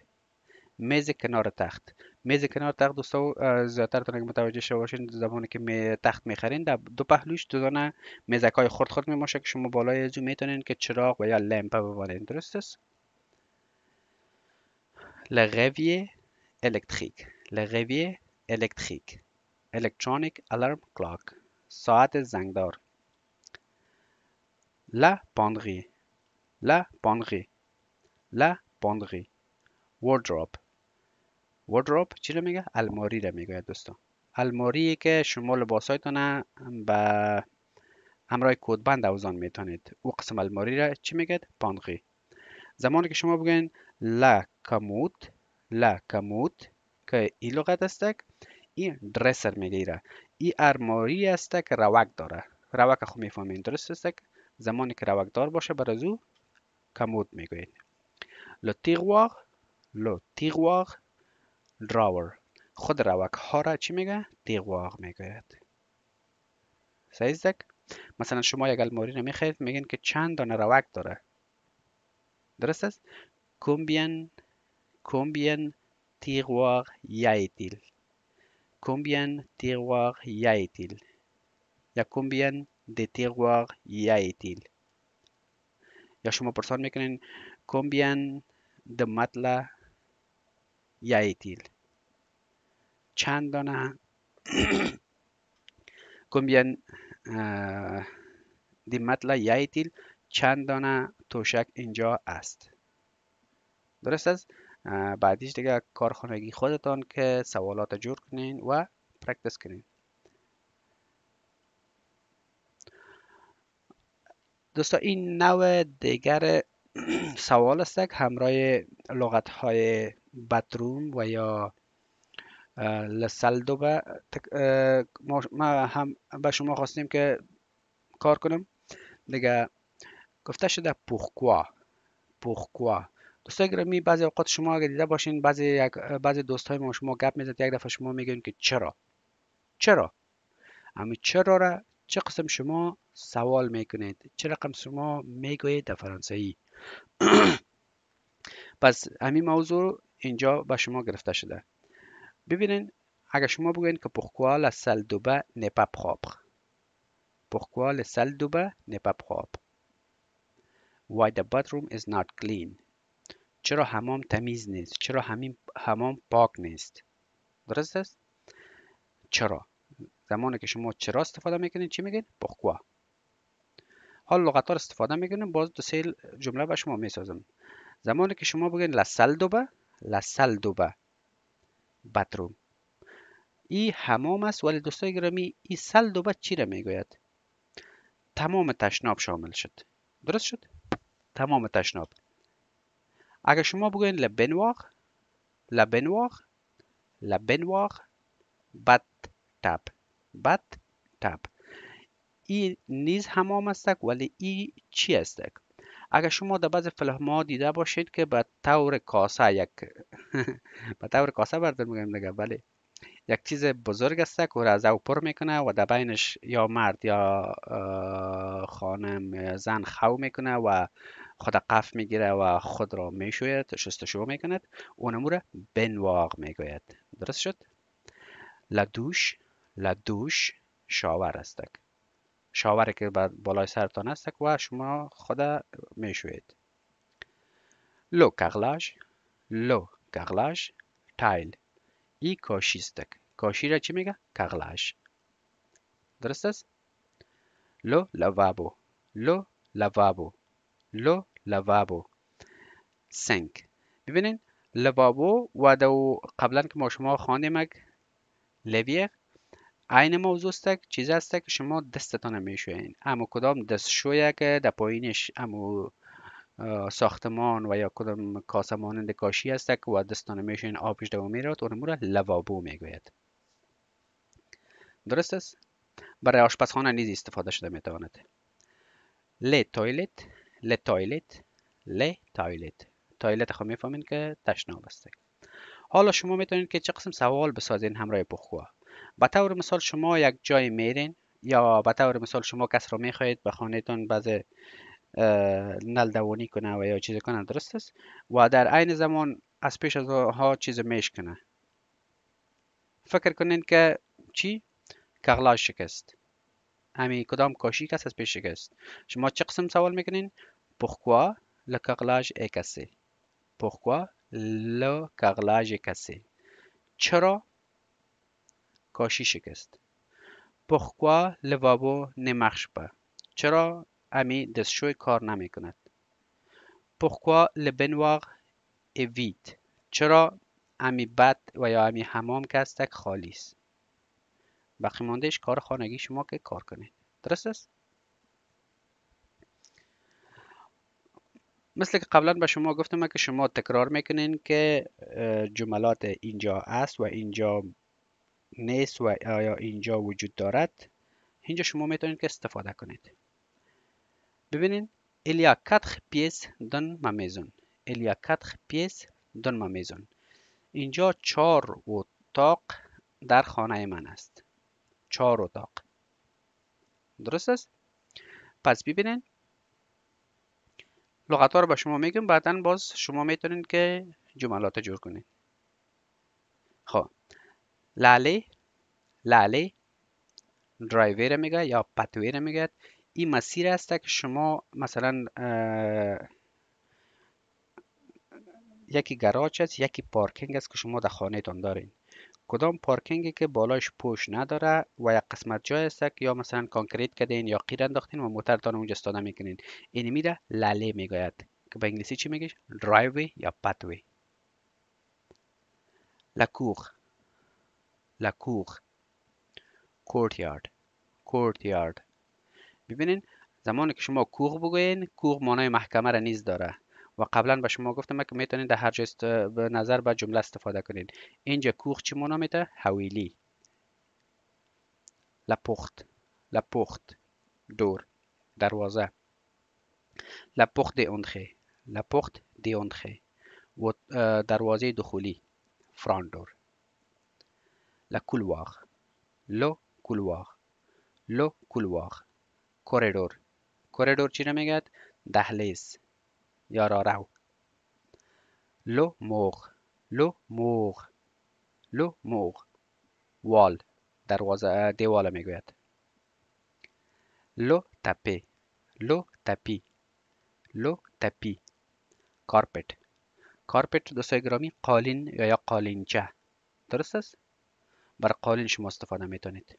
میز کنار تخت. میز کنار تخت دوستو زیادتر تونگ متوجه شده باشین زمانی که تخت میخرین در دو پهلوش دو دانه میزک های خرد خرد میماشه که شما بالای ازو میتونین که چراغ و یا لمپه ببرین. درست است؟ le réveil électrique، le réveil électrique، electronic alarm clock، ساعت زنگدار. la penderie، la penderie، la penderie. wardrobe، wardrobe چی رو میگه؟ الماری رو میگه دوستان. الماری که شما لباسایتون به همراه کودبند اوزان میتونید. او قسم الماری را چی میگه؟ پانغی. زمانی که شما بگین لا کموت، لا کموت که این لغت است، این درسر میگیره. این الماری است که روک داره. روک خو میفهمین. درست است؟ زمانی که روک دار باشه بر از او کموت میگوید. لو تیغوار، لو تیغوار، دراور. خود روک ها را چی میگه؟ تیغوار میگوید. صحیح است؟ مثلا شما یک الماری رو میخرید میگین که چند دانه روک داره. درست است؟ combien tiroirs y a-t-il؟ combien tiroirs y a-t-il؟ یا combien de tiroirs y a-t-il؟ یا شما پرسان میکنین combien de matelas y a-t-il؟ چند دانه combien de matelas y a-t-il؟ چند دانه توشک اینجا است. درست است. بعدیش دیگه کارخانگی خودتان که سوالات جور کنین و پرکتس کنین. دوستا این نوع دیگر سوال است که همراه لغت های باتروم و یا لسلدوبه ما هم به شما خواستیم که کار کنم. دیگه گفته شده پورکوا. دوستای گرامی، بعضی اوقات شما اگه دیده باشین بعضی دوستای ما شما گپ میزد، یک دفعه شما میگین که چرا اما چرا را چه قسم شما سوال میکنید، چه رقم شما میگویید در فرانسوی. پس همین موضوع اینجا به شما گرفته شده. ببینین، اگه شما بگوین که pourquoi la salle de bain n'est pas propre. Pourquoi la salle de bain n'est pas propre. Why the bathroom is not clean. چرا حمام تمیز نیست، چرا حمام پاک نیست. درست است؟ چرا. زمانی که شما چرا استفاده میکنین چی میگین؟ pourquoi. حال لغت ها استفاده میکنین، باز دو سه جمله به شما میسازم. زمانی که شما بگین la salle de bain، la salle de bain bathroom، این حمام است، ولی دوستای گرامی این salle de bain چی را میگوید؟ تمام تشناب شامل شد. درست شد؟ تمام تشناب. اگر شما بگوین لبنواغ بد تب، این نیز حمام است، ولی این چی است؟ اگر شما در بعض فیلم ها دیده باشید که به طور کاسه به طور کاسه بردار میگم دیگه، بله، یک چیز بزرگ است که از او پر میکنه و در بینش یا مرد یا خانم یا زن خو میکنه و خود قف میگیره و خود را میشوید، شستشو میکند. اونمو را بنواغ میگوید. درست شد؟ لدوش شاور است، شاوری که بالای سرتان است و شما خود میشوید. لو کغلاژ تایل، ای کاشی است. کاشی را چی میگه؟ کغلاژ. درست است؟ لو لوابو سنک. ببینین لوابو و دو قبلا که ما شما خواندیم لویه عین موضوع است، چیز است که شما دستتان میشوین. اما کدام دستشویه که در پایینش امو ساختمان و یا کدام کاسه مانند کاشی است که و دستتان میشوین آبش دو میراد، اون را لوابو میگوید. درست است؟ برای آشپزخانه نیز استفاده شده میتواند. ل تویلت تایلت خود میفهمین که تشناب است. حالا شما میتونید که چه قسم سوال بسازین همراه pourquoi. به طور مثال شما یک جای میرین، یا به طور مثال شما کس را میخواهید به خانهتان بعض نل دوانی کنه و یا چیز کنه. درست است؟ و در عین زمان از پیش از ها چیز میشکنه. فکر کنین که چی؟ کغلاژ شکست. همین کدام کاشی کس از پیش شکست. شما چه قسم سوال میکنین؟ pourquoi le carrelage est cassé. pourquoi le carrelage est cassé. چرا کاشی شکست. pourquoi le lavabo ne marche pas. چرا امی دستشوی کار نمی کند. pourquoi le baignoire est vide. چرا امی بد و یا امی حمام که است خالی است. باقی ماندهش کار خانگی شما که کار کنید. درست است؟ مثل که قبلا به شما گفتم که شما تکرار میکنین که جملات اینجا است و اینجا نیست و آیا اینجا وجود دارد. اینجا شما میتونید که استفاده کنید. ببینین il y a 4 pièces dans ma maison. il y a 4 pièces dans ma maison. اینجا 4 اتاق در خانه من است. 4 اتاق. درست است؟ پس ببینین لغت ها رو به شما میگم، بعدا باز شما میتونید که جملات جور کنید. خب لاله درایوی میگه یا پتوی میگه. این مسیر است که شما مثلا یکی گراج است، یکی پارکینگ است که شما در خانه تان دارین. کدام پارکینگی که بالاش پوش نداره و یک قسمت جای است که یا مثلا کانکریت کردین یا قیر انداختین و موترتان اونجا استفاده میکنین، این میره لاله میگوید که به انگلیسی چی میگیش؟ درایوی یا پاتوی. لکوخ، لکوخ، کورتیارد، کورتیارد. ببینین زمانی که شما کوخ بگوین، کوخ معنای محکمه را نیز داره و قبلا به شما گفتم که میتونید در هر جای به نظر به جمله استفاده کنین. اینجا کوخ چی معنا میده؟ حویلی. لپخت، لپخت، دور، دروازه. لپخت دی اونخه، لپخت دی اونخه و دروازه دخولی، فرانت دور. لکولوار، لو کولوار، لو کولوار. کوریدور، کوریدور چی رو میگه؟ دهلیز یا راهرو. لو موغ، لو موغ، لو موغ. وال، دروازه دیوال میگوید. لو تپی، لو تپی، لو تپی. کارپت، کارپت دوستای گرامی قالین یا قالینچه، درست است؟ برای قالین شما استفاده میتونید.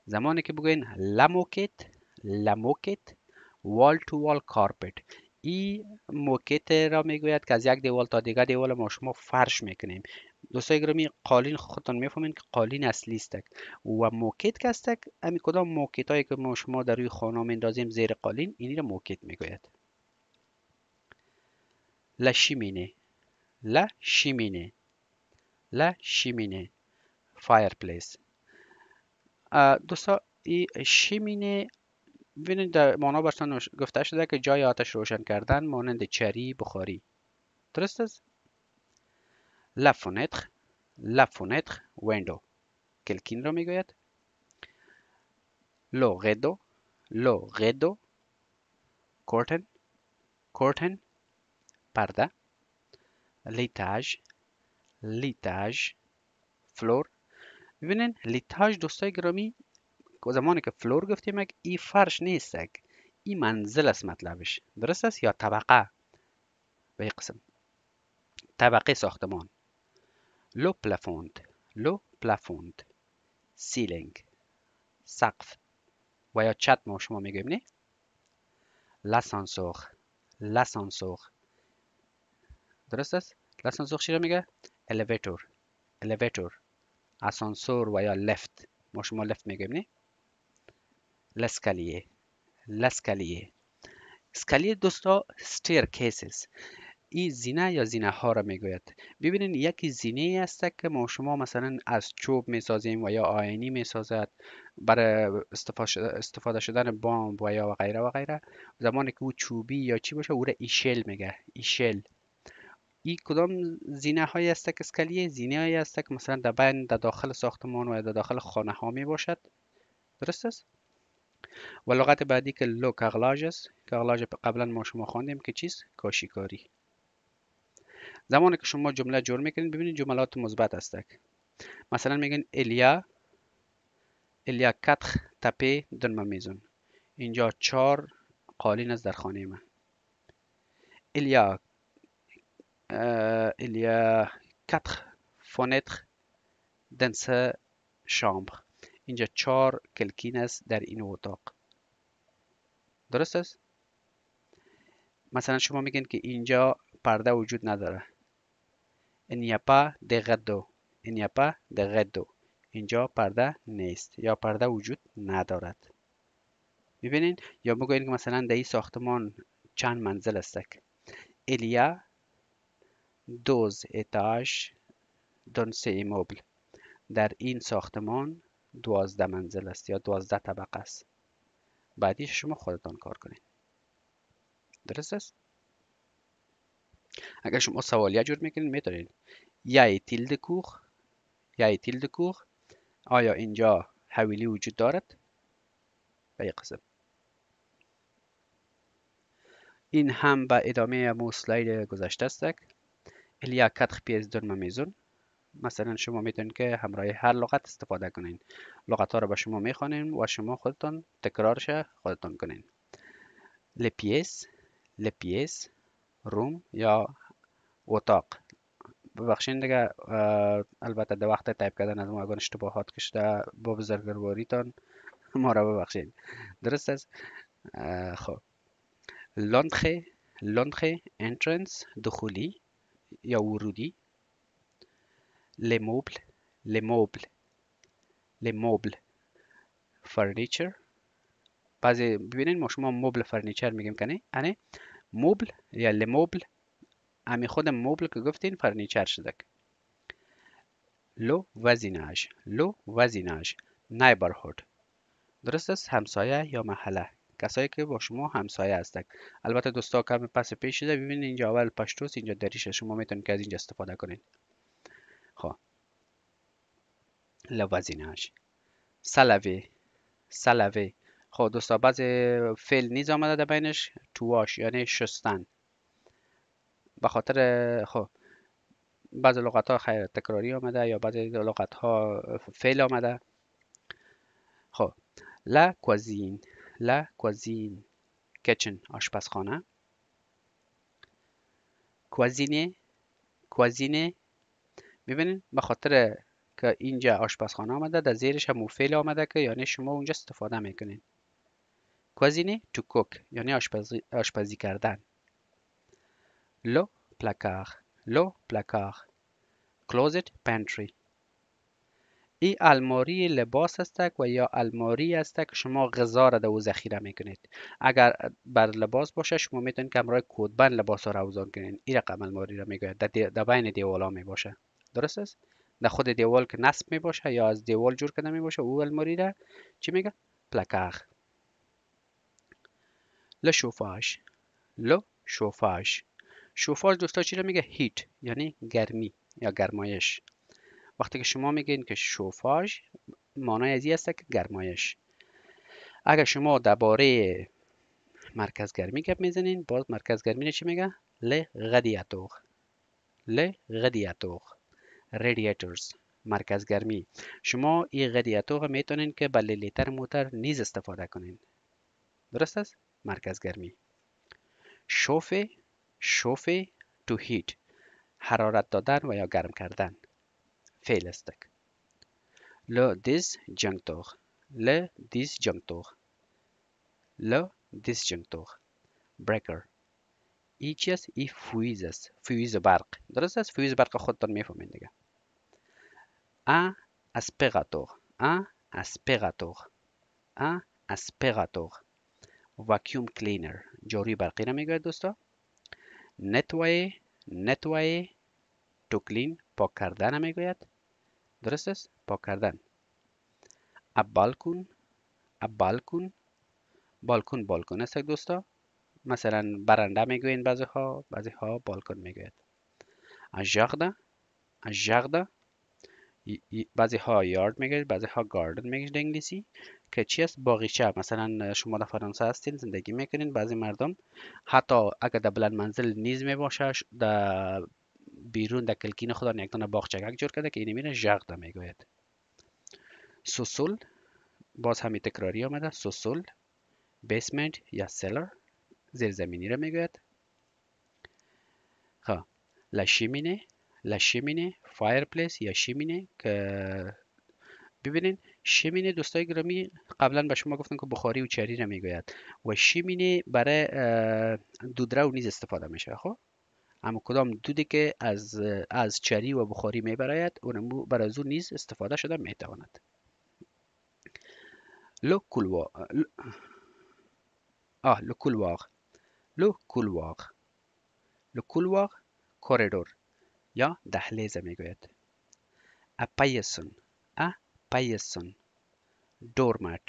زمانی که بگوین لاموکت، لاموکت، وال تو وال کارپت، این موکت را میگوید که از یک دیوال تا دیگر دیوال ما شما فرش میکنیم. دوستای گرامی قالین خودتان میفهمین که قالین اصلی است و موکت که است امی کدام موکت هایی که ما شما در روی خانه میندازیم زیر قالین، اینی را موکت میگوید. لشیمینه، لا شیمینه، لا شیمینه، فایر پلیس. دوستا این شیمینه ببینید در معنا براتون گفته شده که جای آتش روشن کردن مانند چری، بخاری، درست است؟ لا فونتر، لا فونتر، ویندو، کلکین را میگوید. لو غدو، لو غدو، کورتن، کورتن، پرده. لیتاژ، لیتاژ، فلور. ببینین لیتاژ دوستای گرامی زمانی که فلور گفتیم این فرش نیست، این منزل است مطلبش، درست است؟ یا طبقه به این قسم، طبقه ساختمان. لو پلافوند، لو پلافوند، سیلینگ، سقف و یا چت ما شما میگیم نه. لاسانسور، لاسانسور، درست است؟ لاسانسور چی رو میگه؟ الیویتور، الیویتور، آسانسور و یا لفت ما شما لفت میگیم نه. لسکالیه، لسکالیه، اسکالیه دوستا ستیر کیسز، این زینه یا زینه ها را میگوید. ببینید یکی زینه است که ما شما مثلا از چوب میسازیم و یا آینی میسازد برای استفاده شدن بمب و یا و غیره و غیره. زمانی که او چوبی یا چی باشه او را ایشل میگه، ایشل. این کدام زینه های است که اسکلیه؟ زینه هایی است که مثلا در بین در داخل ساختمان و در داخل خانه ها می باشد، درست است؟ و لغت بعدی که لو کاغلاژ است. کاغلاژ قبلا ما شما خواندیم که چیست؟ کاشیکاری. زمانی که شما جمله جور میکنید ببینید جملات مثبت است. مثلا میگن الیا کتخ تپه دن میزون، اینجا 4 قالین است در خانه من. الیا الیا کتخ فونتر دن سه شامبر، اینجا 4 کلکین است در این اتاق، درست است؟ مثلا شما میگن که اینجا پرده وجود نداره. il n'y a pas de rideau، il n'y a pas de rideau، اینجا پرده نیست یا پرده وجود ندارد. میبینین؟ یا بگوین که مثلا در این ساختمان چند منزل است. il y a 12 étages dans ce immeuble، در این ساختمان 12 منزل است یا 12 طبقه است. بعدی شما خودتان کار کنید، درست است؟ اگر شما سوالیه جور میکنید میتونید یا تیلد کوخ، یا تیلد کوخ، آیا اینجا حویلی وجود دارد؟ به این قسم. این هم به ادامه مو سلاید گذشته است. il y a 4 pièces dans ma maison، مثلا شما میتونید که همراه هر لغت استفاده کنین. لغت ها رو به شما میخوانین و شما خودتان تکرارش خودتان کنین. لپیس، لپیس، روم یا اتاق، ببخشین دیگه، البته در وقت تایپ کردن از ما اگر اشتباهات کشته با بزرگواریتان ما را ببخشین. درست است. خب لانخه، لانخه انترنس دخولی یا ورودی. لموبل، لموبل، لموبل فرنیچر. بعضی ببینین ما شما مبل فرنیچر میگیم کنه انه مبل یا لموبل، امی خود مبل که گفتین فرنیچر شده. لو وزیناژ، لو وزیناژ نیبرهود. درست است، همسایه یا محله، کسایی که با شما همسایه هستند. البته دوستا کم پس پیش شده، ببینید اینجا اول پشتوست، اینجا دریشه، شما میتونید که از اینجا استفاده کنید. خب لو وزیناژ. سلوی، سلوی. خب دوستا بعضی فعل نیز آمده در بینش، تو واش یعنی شستن. به خاطر خب بعضی لغت ها خیر تکراری آمده یا بعضی لغت ها فعل آمده. خب لا کوزین، لا کوزین کچن آشپزخانه. کوزینه، کوزینه. ببینید به خاطر که اینجا آشپزخانه آمده در زیرش هم فعل آمده که یعنی شما اونجا استفاده میکنین. کوزینه تو کوک یعنی آشپزی کردن. لو پلاکار، لو پلاکار کلوزت پنتری. این الماری لباس است و یا الماری است که شما غذا را در او ذخیره میکنید. اگر بر لباس باشه شما میتونید که همراه کودبند لباس را اوزان کنید. این رقم الماری را میگوید. در بین دیوالا می باشه. درست است؟ در خود دیوال که نصب می باشه یا از دیوال جور کرده می باشه او الماری را چی میگه؟ پلاکار. ل شوفاژ، ل شوفاژ. شوفاژ دوستا چی را میگه؟ هیت یعنی گرمی یا گرمایش. وقتی که شما میگین که شوفاژ معنای از این است که گرمایش. اگر شما درباره مرکز گرمی گپ میزنین باز مرکز گرمی چی میگه؟ ل رادیاتور، ل رادیاتور رادیاتورز مرکز گرمی. شما این رادیاتور میتونین که به لیتر موتور نیز استفاده کنین. درست است؟ مرکز گرمی. شوفه، شوفه تو هیت حرارت دادن و یا گرم کردن فعل است. ل دیسجنکتور، ل دیسجنکتور، ل دیسجنکتور بریکر. ای چی است؟ ای فیوز است، فیوز برق. درست است؟ فیوز برق خودتان میفهمین دیگه. ا اسپیراتور، ا اسپیراتور، ا اسپیراتور واکیوم کلینر جاری برقی را میگوید دوستا. نتوای، نتوای تو کلین پاک کردن میگوید. درست است؟ پاک کردن. ا بالکون، ا بالکون، بالکون بالکون است دوستا. مثلا برنده میگوین بعضی ها بالکون میگوید. ا جاردن، ا جاردن بعضی ها یارد میگه، بعضی ها گاردن میگه در انگلیسی، که چی است؟ باغچه. مثلا شما در فرانسه هستین زندگی میکنین، بعضی مردم حتی اگر در بلند منزل نیز میباشه در بیرون در کلکین خدا یک دونه باغچه‌ک جور کرده که اینی میره ژاردن میگوید. سوسول باز همین تکراری آمده. سوسول بیسمنت یا سلر زیرزمینی را میگوید. خب لاشیمینه، لاشیمینه فایرپلیس یا شیمینه که ببینین شیمینه دوستای گرامی قبلا به شما گفتم که بخاری و چری را میگوید و شیمینه برای دودرو نیز استفاده میشه. خب اما کدام دودی که از چری و بخاری میبراید اون برای زو نیز استفاده شده میتواند. لو کولوا، لو کولواغ، لو کولواغ، لو کولواغ کوریدور یا دهلیز میگوید. اپایسون، اپایسون دورمات.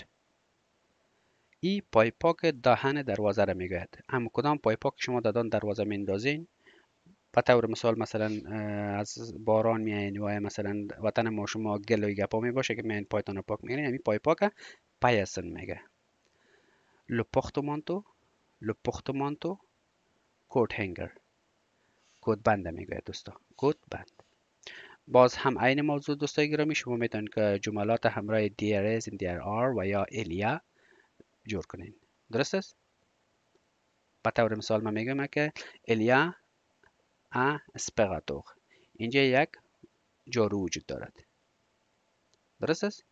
ای پایپاک دهن دروازه را میگوید. اما کدام پایپاک شما دادان دروازه میندازین به طور مثلا از باران میاین و مثلا وطن ما شما گل و گپا می باشه که میاین پایتون رو پاک میکنین، همین پایپاک پایسون میگه. لو پورتمانتو، لو پورتمانتو کوت هنگر کوت بند میگه دوستا، کوت بند. باز هم عین موضوع دوستای گرامی شما میتونید که جملات همراه DRS, DRR و یا الیا جور کنین. درست است؟ به طور مثال من میگم که الیا ا اسپراتور، اینجا یک جارو وجود دارد. درست است؟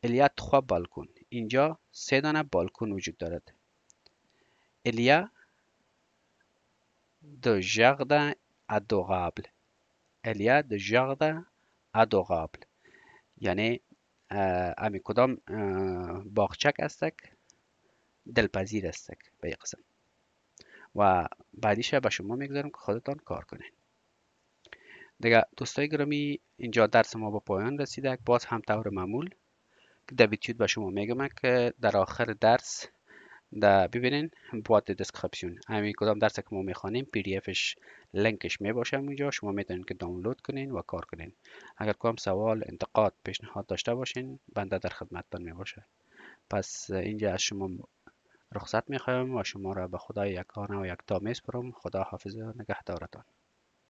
il y a trois balcons. اینجا 3 دانه بالکن وجود دارد. il y a deux jardins adorables. il y a deux jardins adorables. یعنی امی کدام باغچک استک دلپذیر استک به این قسم. و بعدیش به شما میگذارم که خودتان کار کنین. دیگه دوستای گرامی، اینجا درس ما به پایان رسیده. باز هم طور معمول که دویتیود به شما میگم که در آخر درس ببینین بوات دسکریپشن همین کدام درس که ما میخوانیم پی دی افش لینکش میباشه اونجا، شما میتونین که دانلود کنین و کار کنین. اگر کدام سوال، انتقاد، پیشنهاد داشته باشین بنده در خدمتتان میباشه. پس اینجا از شما رخصت میخوایم و شما را به خدای یکانه و یکتا میسپارم. خدا حافظ و نگهدارتان.